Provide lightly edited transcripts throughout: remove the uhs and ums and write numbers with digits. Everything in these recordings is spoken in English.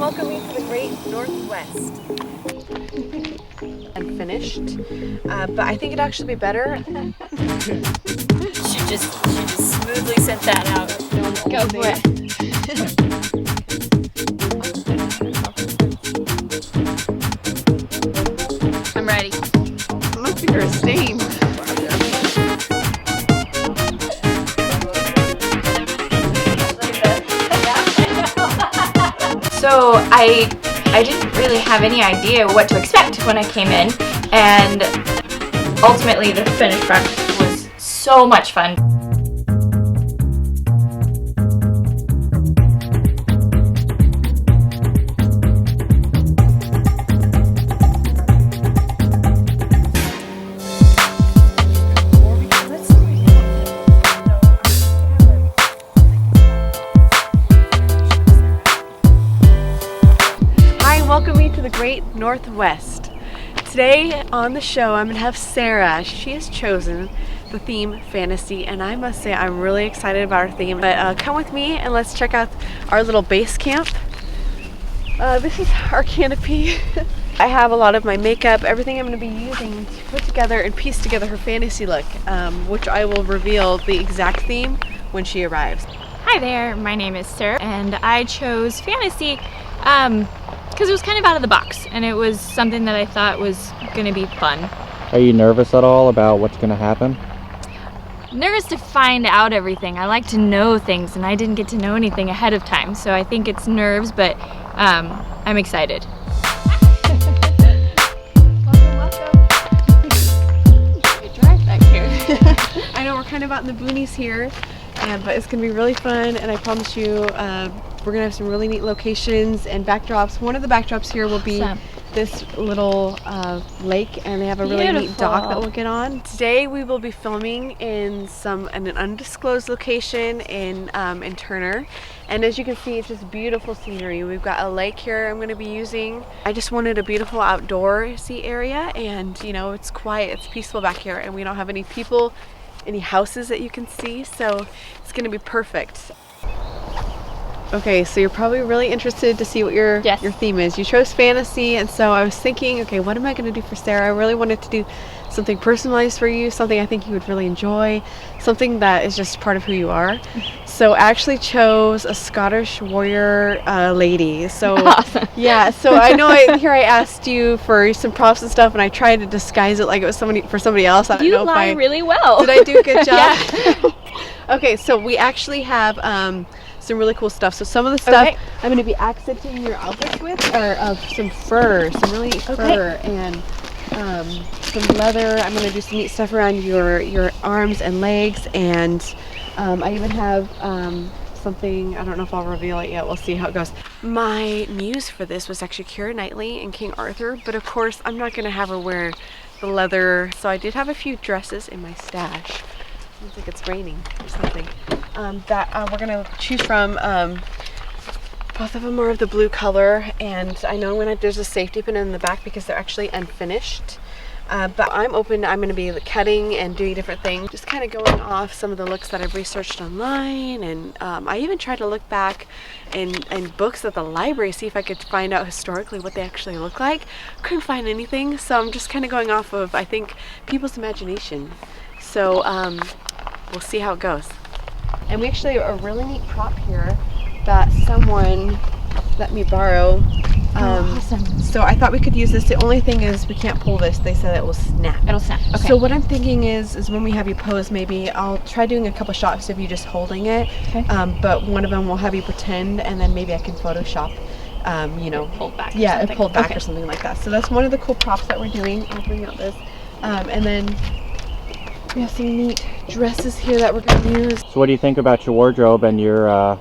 welcome me to the great Northwest. Unfinished, but I think it'd actually be better. She just smoothly sent that out. Go for it. I'm ready. I don't think you're a stain. So I didn't really have any idea what to expect when I came in, and ultimately the finished product was so much fun. Welcome me to the great Northwest. Today on the show I'm going to have Sarah. She has chosen the theme fantasy, and I must say I'm really excited about our theme. But come with me and let's check out our little base camp. This is our canopy. I have a lot of my makeup, everything I'm going to be using to put together and piece together her fantasy look, which I will reveal the exact theme when she arrives. Hi there, my name is Sarah, and I chose fantasy because it was kind of out of the box, and it was something that I thought was going to be fun. Are you nervous at all about what's going to happen? Nervous to find out everything. I like to know things, and I didn't get to know anything ahead of time, so I think it's nerves, but I'm excited. Welcome. Good drive back here. I know we're kind of out in the boonies here, but it's going to be really fun, and I promise you we're going to have some really neat locations and backdrops. One of the backdrops here will be this little lake, and they have a really neat dock that we'll get on. Today we will be filming in an undisclosed location in Turner, and as you can see, it's just beautiful scenery. We've got a lake here I'm going to be using. I just wanted a beautiful outdoorsy area, and you know, it's quiet, it's peaceful back here, and we don't have any people, any houses that you can see, so it's going to be perfect. Okay, so you're probably really interested to see what your theme is. You chose fantasy, and so I was thinking, okay, what am I going to do for Sarah? I really wanted to do something personalized for you, something I think you would really enjoy, something that is just part of who you are. So I actually chose a Scottish warrior lady. So awesome. Yeah, so I know I asked you for some props and stuff, and I tried to disguise it like it was somebody else. I don't know if I really well. Did I do a good job? Yeah. Okay, so we actually have some really cool stuff. So some of the stuff I'm going to be accenting your outfits with are of some fur, some really neat fur, and some leather. I'm going to do some neat stuff around your arms and legs, and I even have something, I don't know if I'll reveal it yet, we'll see how it goes. My muse for this was actually Keira Knightley and King Arthur, but of course I'm not going to have her wear the leather, so I did have a few dresses in my stash. Looks like it's raining or something. That we're gonna choose from. Both of them are of the blue color, and I know there's a safety pin in the back because they're actually unfinished. But I'm open. I'm gonna be cutting and doing different things, just kind of going off some of the looks that I've researched online, and I even tried to look back in books at the library, see if I could find out historically what they actually look like. Couldn't find anything, so I'm just kind of going off of, I think, people's imagination. So we'll see how it goes. And we actually have a really neat prop here that someone let me borrow. Awesome. So I thought we could use this. The only thing is we can't pull this. They said it will snap. It'll snap. Okay. So what I'm thinking is when we have you pose, maybe I'll try doing a couple shots of you just holding it. Okay. But one of them will have you pretend, and then maybe I can Photoshop. You know, pulled back. Yeah, it pulled back or something like that. So that's one of the cool props that we're doing. I'll bring out this, and then we have some neat dresses here that we're going to use. So what do you think about your wardrobe and your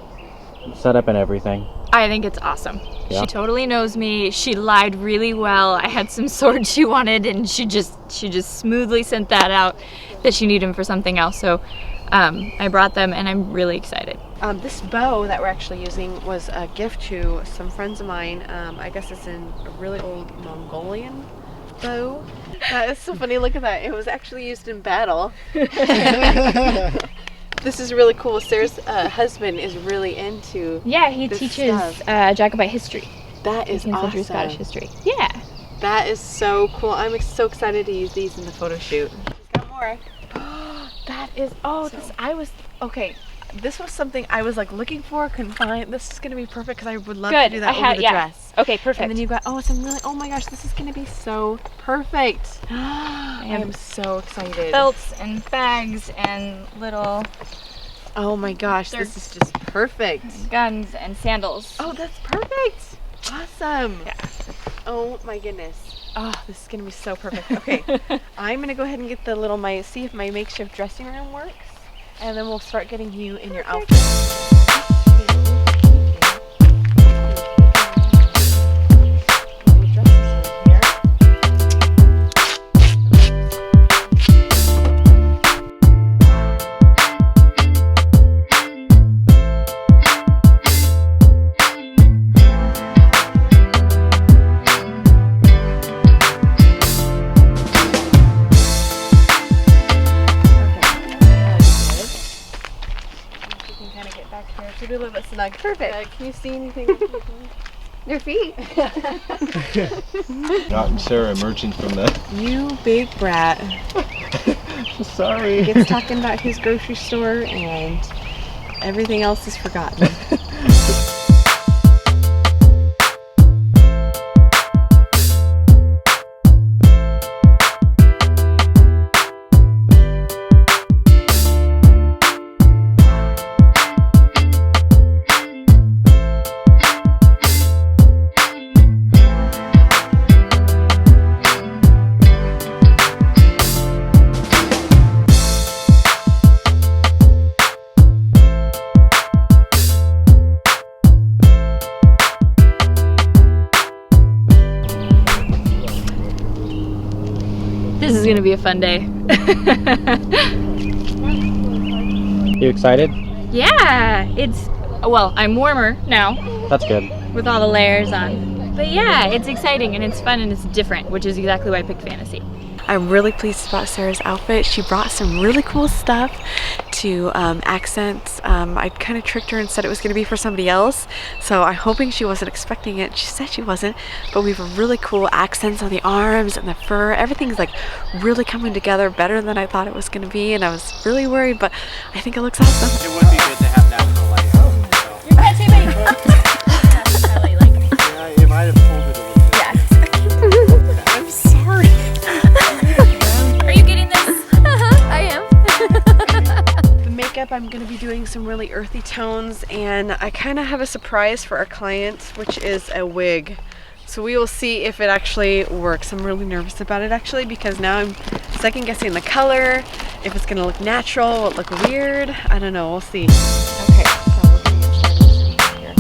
setup and everything? I think it's awesome. Yeah. She totally knows me. She lied really well. I had some swords she wanted, and she just smoothly sent that out that she needed them for something else. So I brought them, and I'm really excited. This bow that we're actually using was a gift to some friends of mine. I guess it's in a really old Mongolian bow. It's so funny, look at that. It was actually used in battle. This is really cool. Sarah's husband is really into he teaches Jacobite history. That is 18th century awesome. Scottish history. Yeah. That is so cool. I'm so excited to use these in the photo shoot. She's got more. That is, okay. This was something I was like looking for, couldn't find. This is gonna be perfect because I would love to do that over the dress. Okay, perfect. And then you got, oh my gosh, this is gonna be so perfect. I am so excited. Belts and bags and little Oh my gosh, this is just perfect. guns and sandals. Oh, that's perfect. Awesome. Yeah. Oh my goodness. Oh, this is gonna be so perfect. Okay, I'm gonna go ahead and get see if my makeshift dressing room works, and then we'll start getting you in your outfit. Should be a little bit snug. Perfect. Can you see anything? Your feet. Not and Sarah emerging from the. You big brat. Sorry. Gets talking about his grocery store and everything else is forgotten. This is gonna be a fun day. You excited? Yeah, I'm warmer now That's good. with all the layers on. But yeah, it's exciting and it's fun and it's different, which is exactly why I picked fantasy. I'm really pleased about Sarah's outfit. She brought some really cool stuff to accent. I kind of tricked her and said it was going to be for somebody else, so I'm hoping she wasn't expecting it. She said she wasn't, but we have really cool accents on the arms and the fur. Everything's like really coming together better than I thought it was going to be, and I was really worried, but I think it looks awesome. It would be good to have natural light. You're catching me! Yeah, you might have pulled it a little bit. I'm sorry. Are you getting this? I am. The makeup, I'm going to be doing some really earthy tones, and I kind of have a surprise for our client, which is a wig. So we will see if it actually works. I'm really nervous about it actually, because now I'm second guessing the color, if it's going to look natural, will it look weird? I don't know, we'll see. Okay, so we're going to get started here.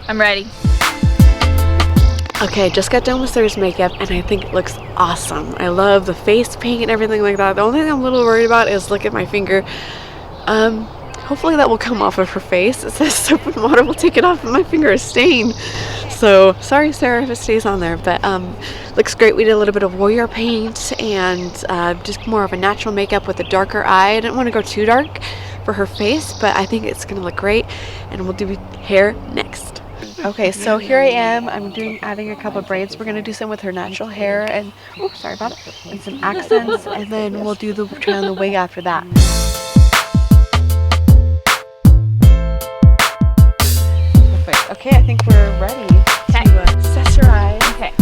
I'm ready. Okay, just got done with Sarah's makeup and I think it looks awesome. I love the face paint and everything like that. The only thing I'm a little worried about is look at my finger. Hopefully that will come off of her face. It says soap and water will take it off and my finger is stained. So sorry Sarah if it stays on there, but looks great. We did a little bit of warrior paint and just more of a natural makeup with a darker eye. I didn't want to go too dark for her face, but I think it's gonna look great, and we'll do hair next. Okay, so here I am. I'm adding a couple of braids. We're gonna do some with her natural hair and sorry about it, and some accents, and then we'll do try on the wig after that. Perfect. Okay, I think we're ready to accessorize. Okay.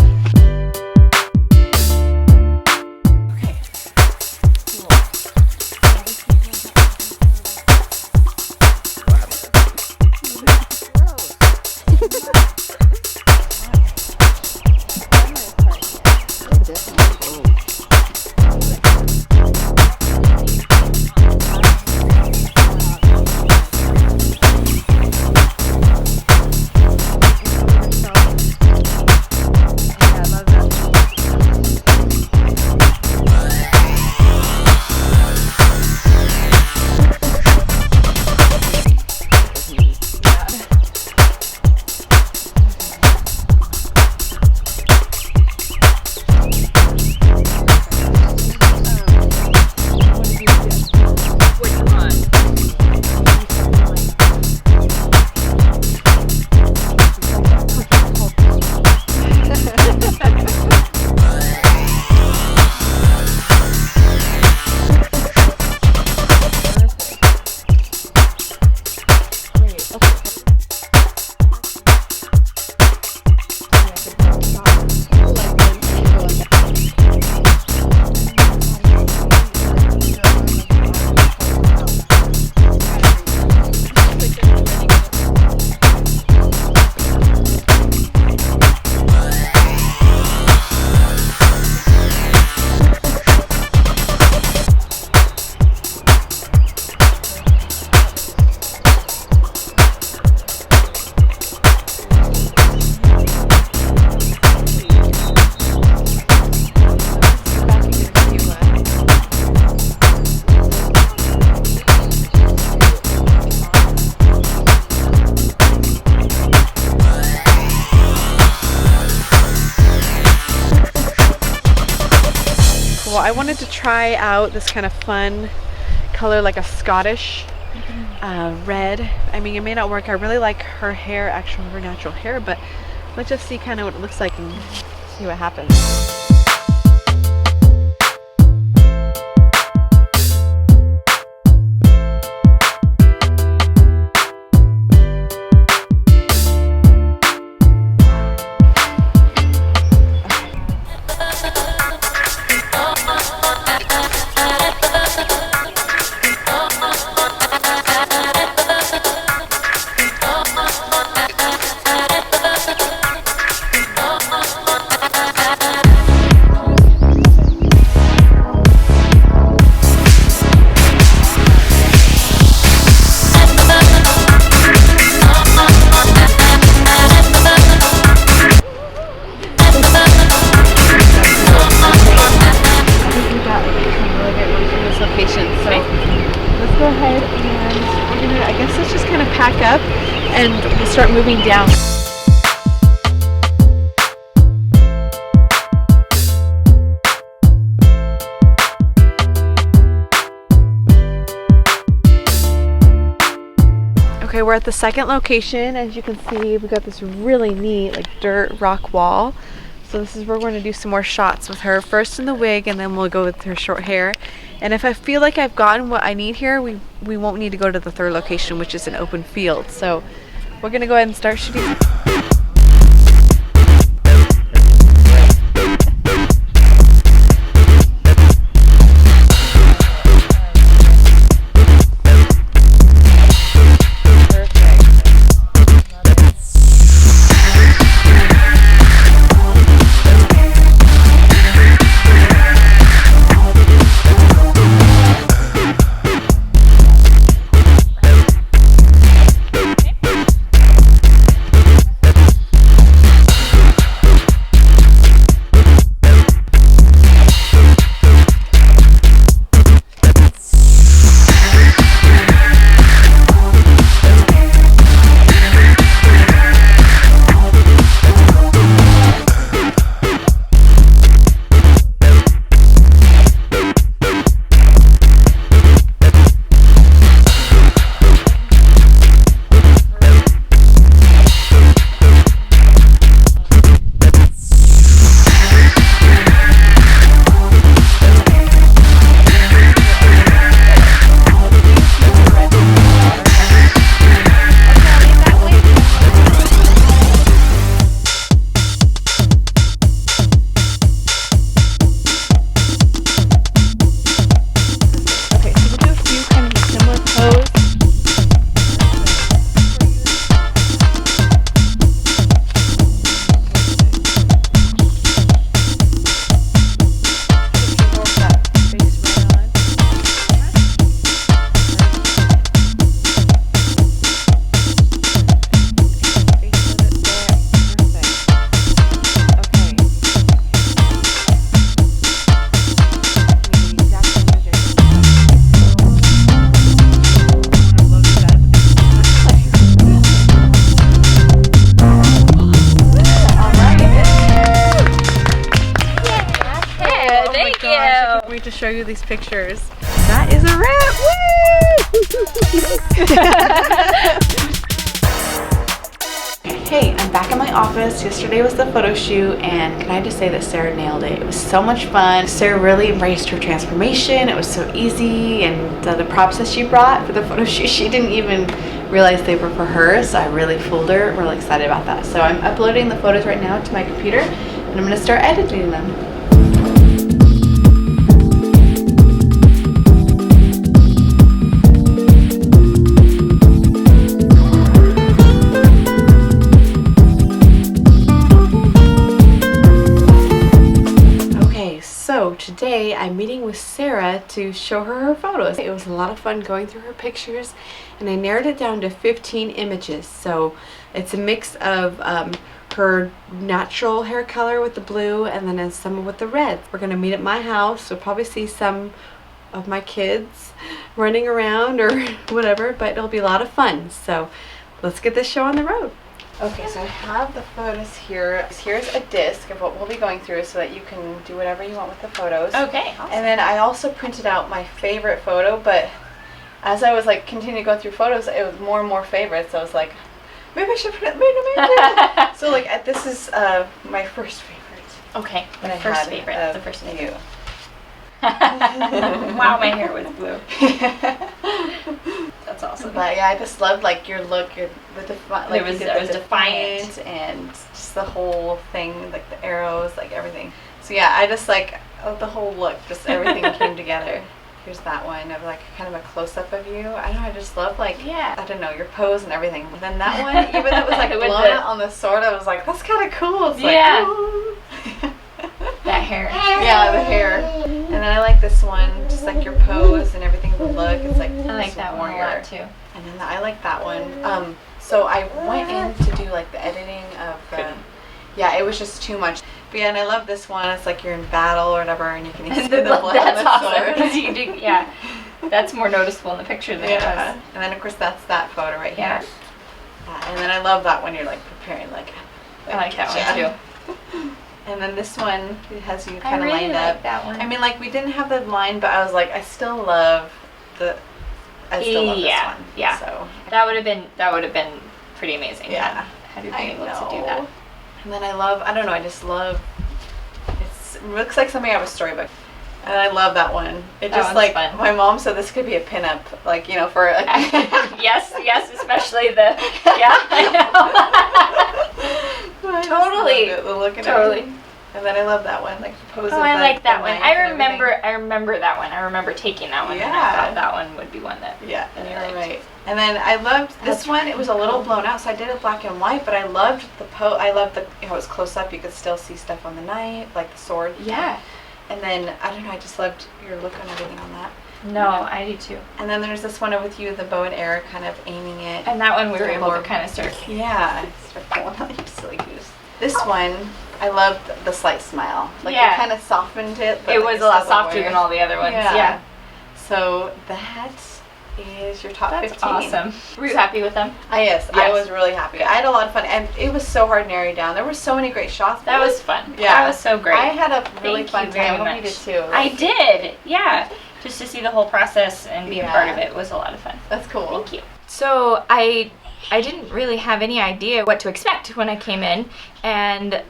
Well, I wanted to try out this kind of fun color, like a Scottish red. I mean, it may not work. I really like her hair, actually her natural hair, but let's just see kind of what it looks like and see what happens. Go ahead and we're gonna, I guess let's just kind of pack up and we'll start moving down. Okay, we're at the second location. As you can see, we got this really neat like dirt rock wall. So this is where we're going to do some more shots with her, first in the wig and then we'll go with her short hair. And if I feel like I've gotten what I need here, we won't need to go to the third location, which is an open field. So we're going to go ahead and start shooting. To show you these pictures. That is a wrap! Woo! Hey, I'm back in my office. Yesterday was the photo shoot and can I just say that Sarah nailed it. It was so much fun. Sarah really embraced her transformation. It was so easy, and the props that she brought for the photo shoot, she didn't even realize they were for her, so I really fooled her. I'm really excited about that. So I'm uploading the photos right now to my computer and I'm going to start editing them. So today I'm meeting with Sarah to show her photos. It was a lot of fun going through her pictures and I narrowed it down to 15 images. So it's a mix of her natural hair color with the blue and then some with the red. We're going to meet at my house. You'll probably see some of my kids running around or whatever, but it'll be a lot of fun. So let's get this show on the road. Okay, so I have the photos here. Here's a disc of what we'll be going through so that you can do whatever you want with the photos. Okay, awesome. And then I also printed out my favorite photo, but as I was like continuing to go through photos, it was more and more favorites. So I was like, maybe I should print it. So like this is my first favorite. Okay, that my I first had favorite. of The first you. favorite. Wow, my hair was blue. That's awesome. But yeah, I just loved like your look, like It was defiant. and just the whole thing, like the arrows, like everything. So yeah, I just like the whole look, just everything came together. Here's that one of like kind of a close up of you. I don't know, I just love like I don't know, your pose and everything. But then that one, even though it was like blown out on the sword, I was like, that's kind of cool. It's like, ooh. That hair. Yeah, the hair. And then I like this one, just like your pose and everything, the look. It's like I like that one a lot too. And then I like that one. So I went in to do like the editing of the. Yeah, it was just too much. But yeah, and I love this one. It's like you're in battle or whatever, and you can see the blood on the sword. That's awesome. Yeah, that's more noticeable in the picture than it was. And then of course that's that photo right here. And then I love that when you're like preparing like I like that one too. And then this one, it has you kind of really lined like up. that one. I mean, like we didn't have the line, but I was like, I still love this one. Yeah. So that would have been pretty amazing. Yeah. Had you been able to do that. And then I don't know, I just love. It looks like something out of a storybook. And I love that one. It just like fun. My mom said this could be a pinup, like for a. yes, especially the I know. Totally. The look and totally. everything. And then I love that one, like the pose. Oh, of I like that one. knife I and remember everything. that one. I remember taking that one. Yeah. And I thought that one would be one that. Yeah, and you're right. And then I loved this one. It was a little blown out, so I did it black and white. But I loved the I loved how it was close up. You could still see stuff on the knife, like the sword. Yeah. And then I don't know. I just loved your look on everything on that. No, I do too. And then there's this one with you, the bow and arrow, kind of aiming it. And that one we were able to kind of start. Yeah, start pulling out your silly goose. This one, I loved the slight smile. Like it kind of softened it. But it was a lot softer than all the other ones. Yeah. So that is your top 15. That's awesome. Were you happy with them? Yes, I was really happy. I had a lot of fun, and it was so hard narrowing down. There were so many great shots. That was fun. Yeah. That was so great. I had a really Thank fun you very time. I much. hope you did too. I did. Yeah. Just to see the whole process and be a part of it was a lot of fun. That's cool. Thank you. So I didn't really have any idea what to expect when I came in, and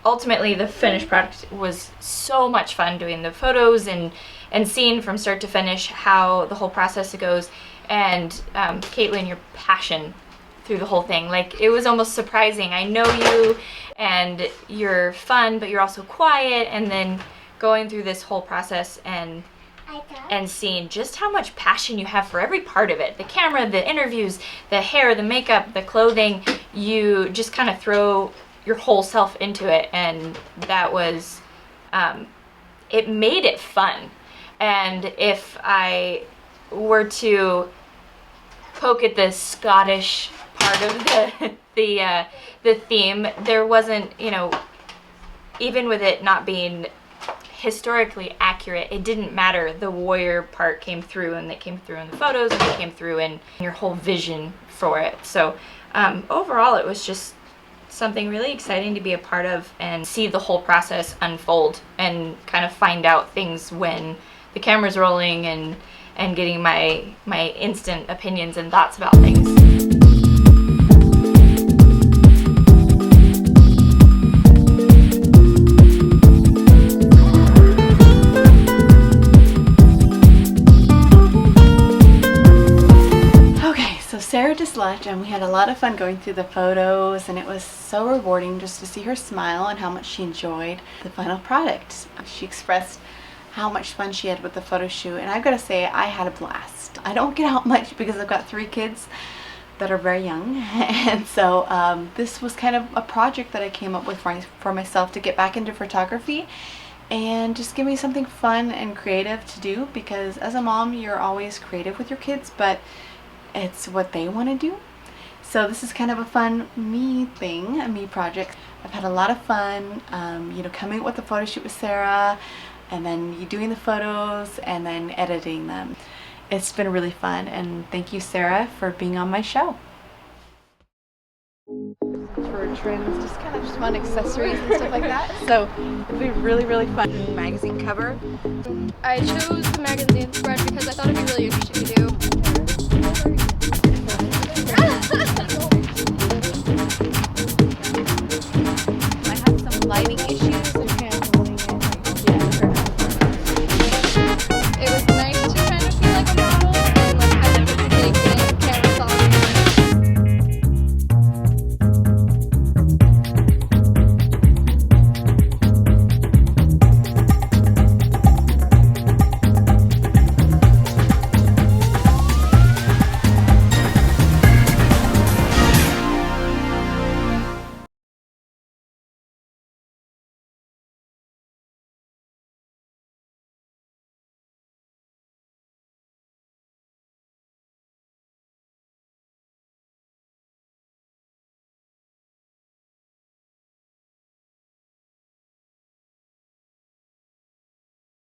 ultimately the finished product was so much fun, doing the photos and seeing from start to finish how the whole process goes. And Caitlin, your passion through the whole thing, like it was almost surprising. I know you and you're fun, but you're also quiet, and then going through this whole process and seeing just how much passion you have for every part of it, the camera, the interviews, the hair, the makeup, the clothing, you just kind of throw your whole self into it, and that was it made it fun. And if I were to poke at the Scottish part of the theme, there wasn't, even with it not being historically accurate, it didn't matter. The warrior part came through, and it came through in the photos, and it came through in your whole vision for it. So overall, it was just something really exciting to be a part of and see the whole process unfold and kind of find out things when the camera's rolling and getting my instant opinions and thoughts about things. Sarah just left, and we had a lot of fun going through the photos, and it was so rewarding just to see her smile and how much she enjoyed the final product. She expressed how much fun she had with the photo shoot, and I've got to say I had a blast. I don't get out much because I've got 3 kids that are very young, and so this was kind of a project that I came up with for myself to get back into photography and just give me something fun and creative to do, because as a mom you're always creative with your kids, but it's what they want to do. So this is kind of a fun me thing, a me project. I've had a lot of fun, coming up with the photo shoot with Sarah, and then you doing the photos and then editing them. It's been really fun, and thank you, Sarah, for being on my show. trims, just kind of just fun accessories and stuff like that. So it'll be really, really fun. Magazine cover. I chose the magazine spread because I thought it'd be really interesting to do.